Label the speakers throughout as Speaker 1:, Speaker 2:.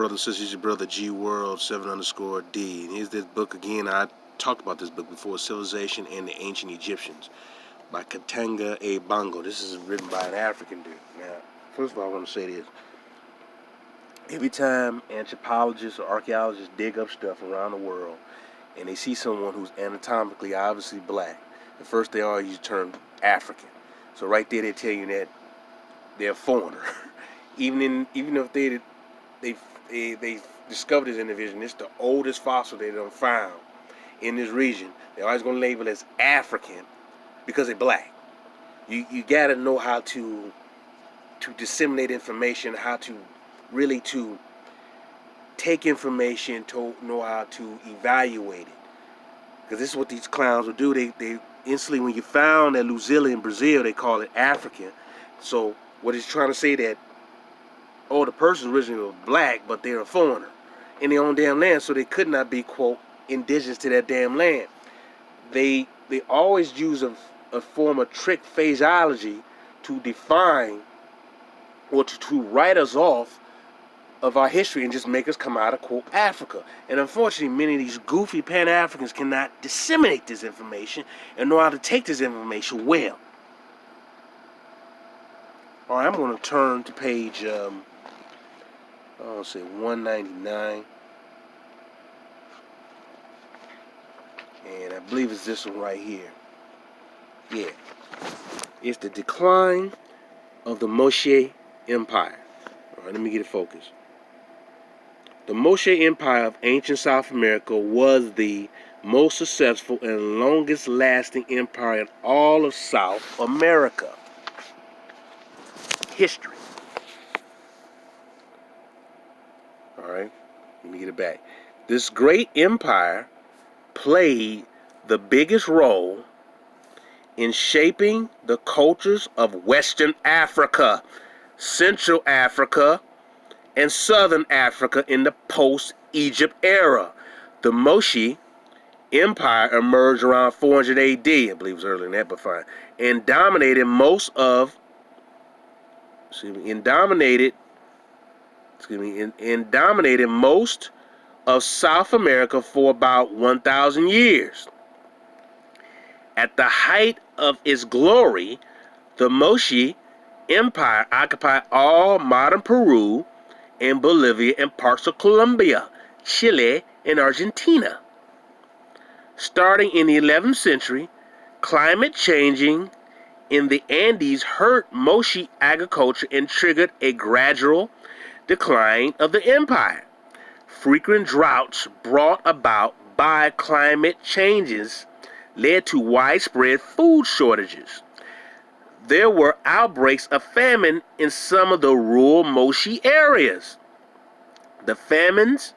Speaker 1: brothers and sisters, your brother G World 7_D. And here's this book again. I talked about this book before, Civilization and the Ancient Egyptians by Katanga A. Bongo. This is written by an African dude. Now, first of all, I want to say this. Every time anthropologists or archaeologists dig up stuff around the world and they see someone who's anatomically obviously black, the first they always use the term African. So right there they tell you that they're a foreigner. even if they discovered this individual, it's the oldest fossil they done found in this region. They're always gonna label it as African because they're black. You gotta know how to disseminate information, how to really to take information, to know how to evaluate it. Because this is what these clowns will do. They instantly, when you found that Luzila in Brazil, they call it African. So what it's trying to say that, oh, the person originally was black, but they're a foreigner in their own damn land, so they could not be, quote, indigenous to that damn land. They always use a form of trick phraseology to define or to write us off of our history and just make us come out of, quote, Africa. And unfortunately, many of these goofy Pan-Africans cannot disseminate this information and know how to take this information well. All right, I'm going to turn to page, 199. And I believe it's this one right here. Yeah. It's the decline of the Moche Empire. All right, let me get it focused. The Moche Empire of ancient South America was the most successful and longest lasting empire in all of South America. History. Alright, let me get it back. This great empire played the biggest role in shaping the cultures of Western Africa, Central Africa, and Southern Africa in the post-Egypt era. The Moche Empire emerged around 400 AD, I believe it was earlier than that, but fine, and dominated most of most of South America for about 1,000 years. At the height of its glory, the Moche Empire occupied all modern Peru and Bolivia and parts of Colombia, Chile, and Argentina. Starting in the 11th century, climate changing in the Andes hurt Moche agriculture and triggered a gradual decline of the empire. Frequent droughts brought about by climate changes led to widespread food shortages. There were outbreaks of famine in some of the rural Moche areas. The famines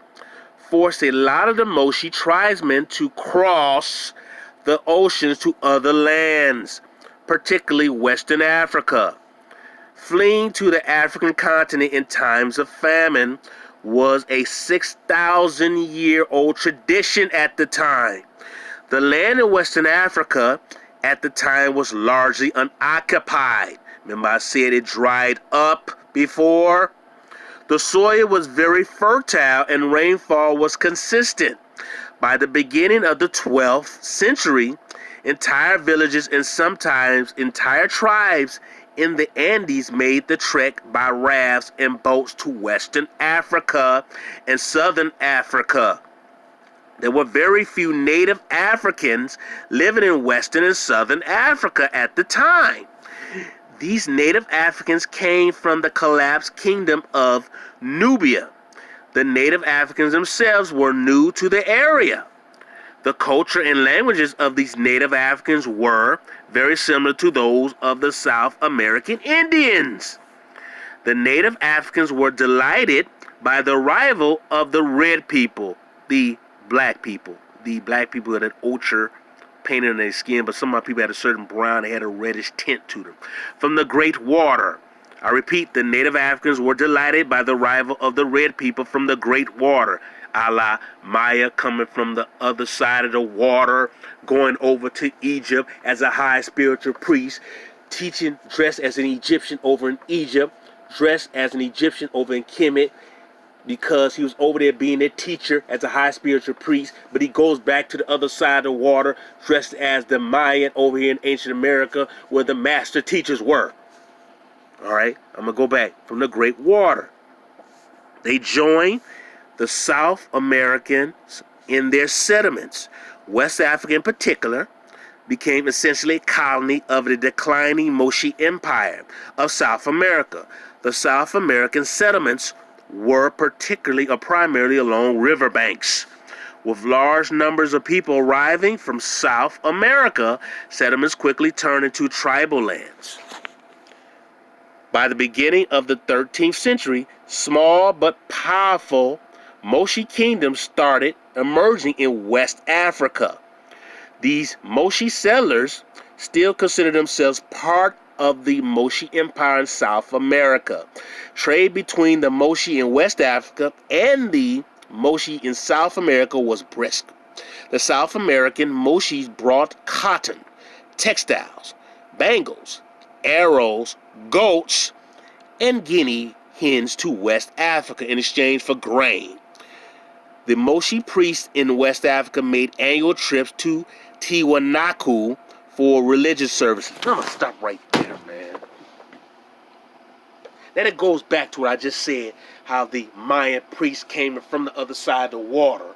Speaker 1: forced a lot of the Moche tribesmen to cross the oceans to other lands, particularly Western Africa. Fleeing to the African continent in times of famine was a 6,000-year-old tradition at the time. The land in Western Africa at the time was largely unoccupied. Remember I said it dried up before? The soil was very fertile and rainfall was consistent. By the beginning of the 12th century, entire villages and sometimes entire tribes in the Andes made the trek by rafts and boats to Western Africa and Southern Africa. There were very few native Africans living in Western and Southern Africa at the time. These native Africans came from the collapsed kingdom of Nubia. The native Africans themselves were new to the area. The culture and languages of these native Africans were very similar to those of the South American Indians. The native Africans were delighted by the arrival of the red people, the black people. The black people had an ochre painted on their skin, but some of my people had a certain brown, they had a reddish tint to them. From the Great Water. I repeat, the native Africans were delighted by the arrival of the red people from the Great Water. A la Maya coming from the other side of the water, going over to Egypt as a high spiritual priest, teaching, dressed as an Egyptian over in Egypt, dressed as an Egyptian over in Kemet, because he was over there being their teacher as a high spiritual priest, but he goes back to the other side of the water dressed as the Mayan over here in ancient America where the master teachers were. All right, I'm going to go back from the Great Water. They joined the South Americans in their settlements. West Africa in particular became essentially a colony of the declining Moche Empire of South America. The South American settlements were particularly or primarily along riverbanks. With large numbers of people arriving from South America, settlements quickly turned into tribal lands. By the beginning of the 13th century, small but powerful Moche kingdoms started emerging in West Africa. These Moche settlers still consider themselves part of the Moche Empire in South America. Trade between the Moche in West Africa and the Moche in South America was brisk. The South American Moches brought cotton, textiles, bangles, arrows, goats, and guinea hens to West Africa in exchange for grain. The Moche priests in West Africa made annual trips to Tiwanaku for religious services. I'm going to stop right there, man. Then it goes back to what I just said, how the Mayan priests came from the other side of the water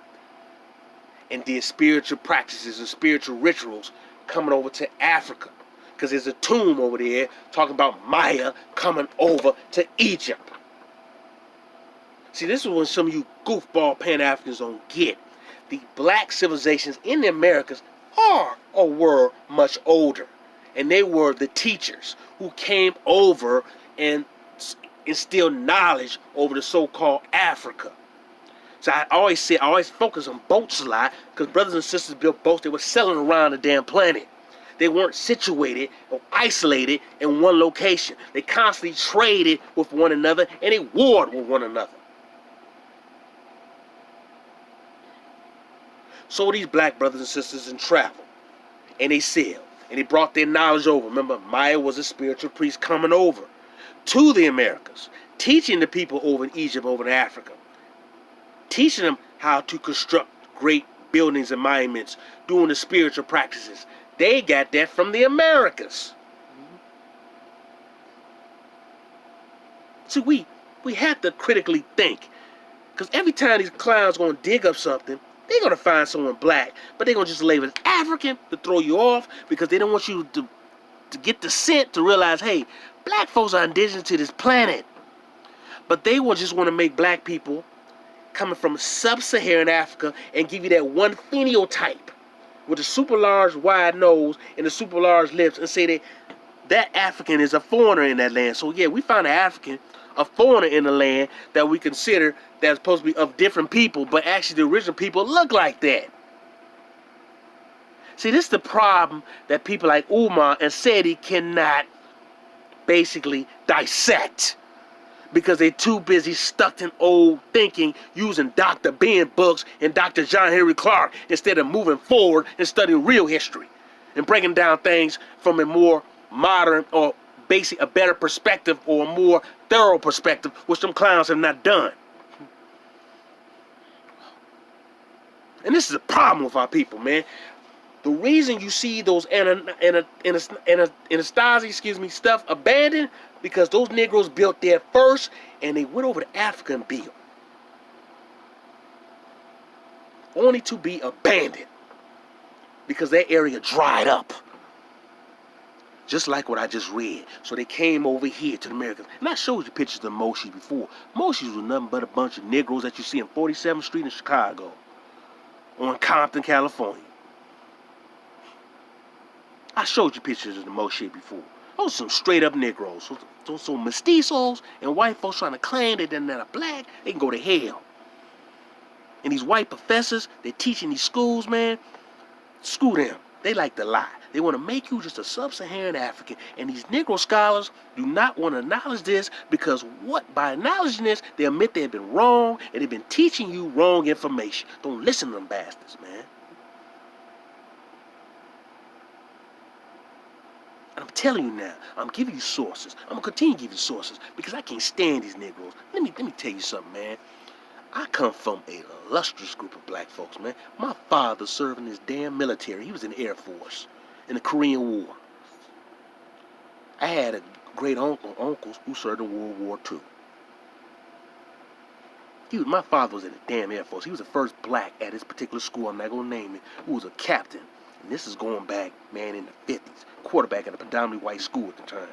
Speaker 1: and did spiritual practices and spiritual rituals coming over to Africa. Because there's a tomb over there talking about Maya coming over to Egypt. See, this is when some of you goofball Pan-Africans don't get. The black civilizations in the Americas are or were much older. And they were the teachers who came over and instilled knowledge over the so-called Africa. So I always focus on boats a lot, because brothers and sisters built boats. They were sailing around the damn planet. They weren't situated or isolated in one location. They constantly traded with one another and they warred with one another. So these black brothers and sisters in travel, and they sailed, and they brought their knowledge over. Remember, Maya was a spiritual priest coming over to the Americas, teaching the people over in Egypt, over in Africa, teaching them how to construct great buildings and monuments, doing the spiritual practices. They got that from the Americas. See, we have to critically think, because every time these clowns going to dig up something, they're going to find someone black, but they're going to just label it African to throw you off, because they don't want you to get the scent to realize, hey, black folks are indigenous to this planet. But they will just want to make black people coming from sub-Saharan Africa and give you that one phenotype with a super large wide nose and the super large lips, and say that African is a foreigner in that land. So yeah, we found an African, a foreigner in the land that we consider that's supposed to be of different people, but actually the original people look like that. See, this is the problem that people like Umar and Seti cannot basically dissect, because they're too busy stuck in old thinking, using Dr. Ben books and Dr. John Henry Clark instead of moving forward and studying real history and breaking down things from a more modern or basic, a better perspective, or a more thorough perspective, which them clowns have not done. And this is a problem with our people, man. The reason you see those Anasazi, stuff abandoned, because those Negroes built there first, and they went over to Africa and built, only to be abandoned because that area dried up. Just like what I just read. So they came over here to the Americas. And I showed you pictures of Moche before. Moches was nothing but a bunch of Negroes that you see in 47th Street in Chicago, or in Compton, California. I showed you pictures of the Moche before. Those are some straight up Negroes. Those some mestizos and white folks trying to claim that they're not black. They can go to hell. And these white professors, they're teaching these schools, man. Screw them. They like to lie. They want to make you just a sub-Saharan African. And these Negro scholars do not want to acknowledge this, because by acknowledging this, they admit they've been wrong, and they've been teaching you wrong information. Don't listen to them bastards, man. And I'm telling you now, I'm giving you sources. I'm going to continue to give you sources, because I can't stand these Negroes. Let me tell you something, man. I come from a illustrious group of black folks, man. My father served in his damn military. He was in the Air Force in the Korean War. I had a great uncles who served in World War II. My father was in the damn Air Force. He was the first black at this particular school, I'm not going to name it, who was a captain. And this is going back, man, in the 50s. Quarterback at a predominantly white school at the time.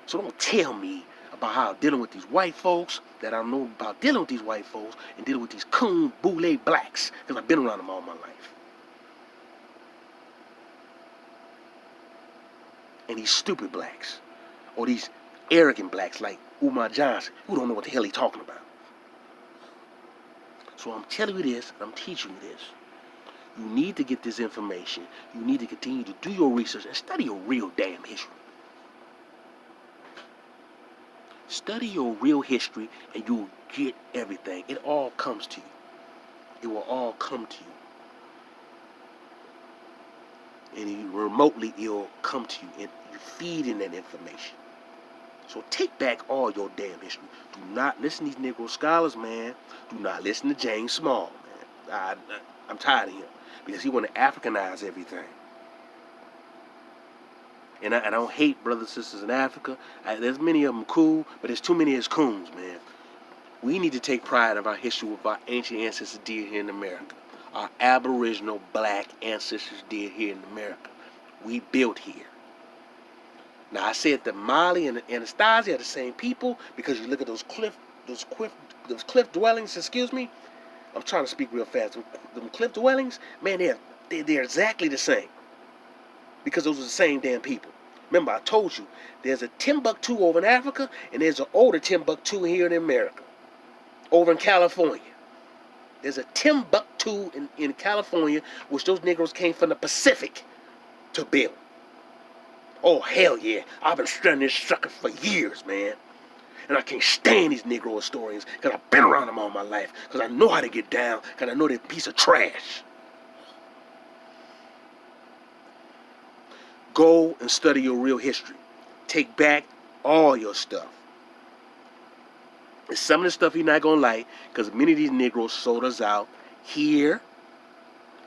Speaker 1: So don't tell me about how dealing with these white folks, that I know about dealing with these white folks and dealing with these coon boule blacks, because I've been around them all my life. And these stupid blacks, or these arrogant blacks like Umar Johnson, who don't know what the hell he's talking about. So I'm telling you this, and I'm teaching you this. You need to get this information. You need to continue to do your research and study your real damn history. Study your real history and you'll get everything. It all comes to you. It will all come to you. And remotely it'll come to you. And you feed in that information. So take back all your damn history. Do not listen to these Negro scholars, man. Do not listen to James Small, man. I'm tired of him. Because he want to Africanize everything. And I don't hate brothers and sisters in Africa. There's many of them cool, but there's too many as coons, man. We need to take pride of our history, what our ancient ancestors did here in America. Our aboriginal black ancestors did here in America. We built here. Now I said that Mali and Anastasia are the same people because you look at those cliff dwellings. Excuse me. I'm trying to speak real fast. Them cliff dwellings, man, they're exactly the same. Because those are the same damn people. Remember, I told you, there's a Timbuktu over in Africa, and there's an older Timbuktu here in America, over in California. There's a Timbuktu in California, which those Negroes came from the Pacific to build. Oh, hell yeah. I've been studying this sucker for years, man. And I can't stand these Negro historians, because I've been around them all my life, because I know how to get down, because I know they're a piece of trash. Go and study your real history. Take back all your stuff. And some of the stuff you're not going to like, because many of these Negroes sold us out here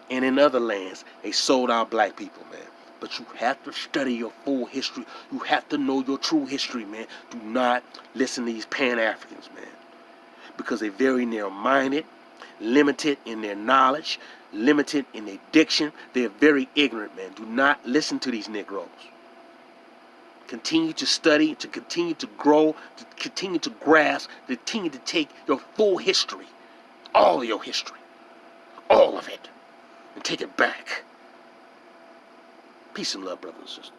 Speaker 1: and in other lands. They sold our black people, man. But you have to study your full history. You have to know your true history, man. Do not listen to these Pan-Africans, man. Because they're very narrow-minded, limited in their knowledge, limited in their diction. They're very ignorant, man. Do not listen to these Negroes. Continue to study, to continue to grow, to continue to grasp, to continue to take your full history, all of your history, all of it, and take it back. Peace and love, brothers and sisters.